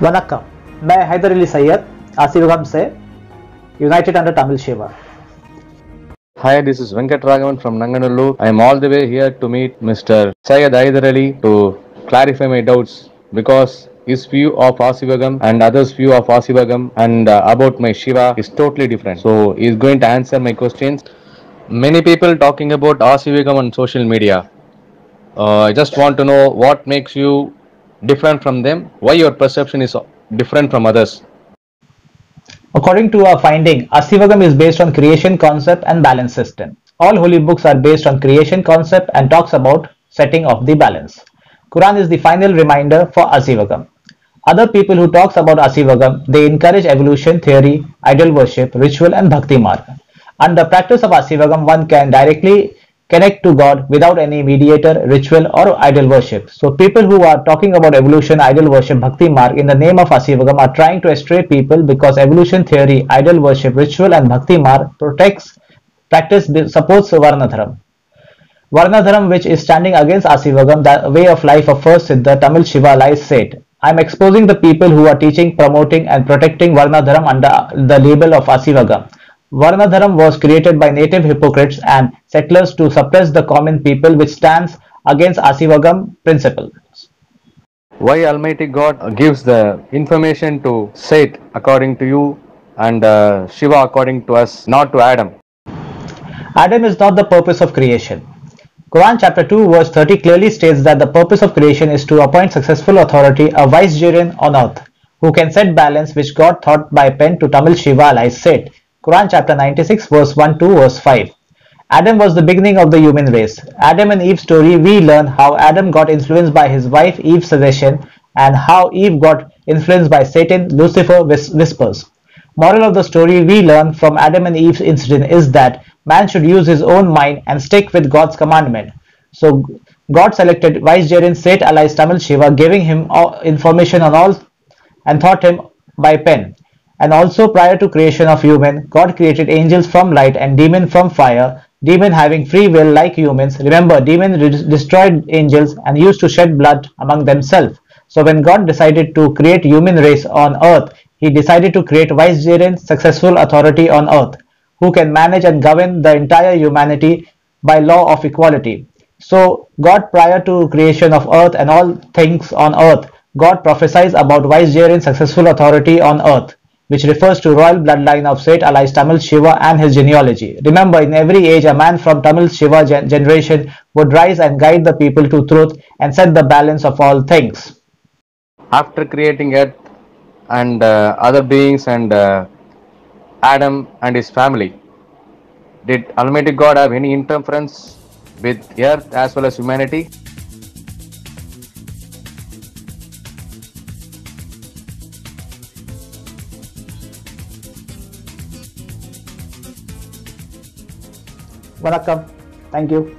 वनक्कम, मैं हैदर अली सैयद आसिवगम से United under Tamil Shiva. Hi, this is Venkat Raghavan from Nanganallur. I am all the way here to meet Mr. Syed Hyder Ali to clarify my doubts because his view of Asivagam and others' view of Asivagam and about my Shiva is totally different. So he is going to answer my questions. Many people talking about Asivagam on social media. I just want to know what makes you different from them, why your perception is different from others. According to our finding, Asivagam is based on creation concept and balance system. All holy books are based on creation concept and talks about setting of the balance. Quran is the final reminder for Asivagam. Other people who talks about Asivagam, they encourage evolution theory, idol worship, ritual and bhakti marga. Under practice of Asivagam, one can directly connect to God without any mediator, ritual or idol worship. So people who are talking about evolution, idol worship, bhakti marg in the name of Asivagam are trying to astray people because evolution theory, idol worship, ritual and bhakti marg practice supports Varnadharam. Varnadharam, which is standing against Asivagam, the way of life of first Siddha, Tamil Shiva lies said. I am exposing the people who are teaching, promoting and protecting Varnadharam under the label of Asivagam. Varnadharam was created by native hypocrites and settlers to suppress the common people, which stands against Asivagam principle. Why Almighty God gives the information to Seth according to you and Shiva according to us, not to Adam? Adam is not the purpose of creation. Quran chapter 2 verse 30 clearly states that the purpose of creation is to appoint successful authority, a vicegerent on earth, who can set balance which God thought by pen to Tamil Shiva lies said. Quran chapter 96 verse 1 to verse 5. Adam was the beginning of the human race. Adam and Eve's story, we learn how Adam got influenced by his wife Eve's suggestion and how Eve got influenced by Satan, Lucifer whispers. Moral of the story we learn from Adam and Eve's incident is that man should use his own mind and stick with God's commandment. So God selected Vicegerent Seth alias Tamil Shiva, giving him information on all and taught him by pen. And also prior to creation of human, God created angels from light and demon from fire, demon having free will like humans. Remember, demon destroyed angels and used to shed blood among themselves. So when God decided to create human race on earth, he decided to create vicegerent successful authority on earth, who can manage and govern the entire humanity by law of equality. So God prior to creation of earth and all things on earth, God prophesies about vicegerent successful authority on earth, which refers to royal bloodline of Seth alias Tamil Shiva and his genealogy. Remember, in every age, a man from Tamil Shiva generation would rise and guide the people to truth and set the balance of all things. After creating earth and other beings and Adam and his family, did Almighty God have any interference with earth as well as humanity? Vanakkam. Thank you.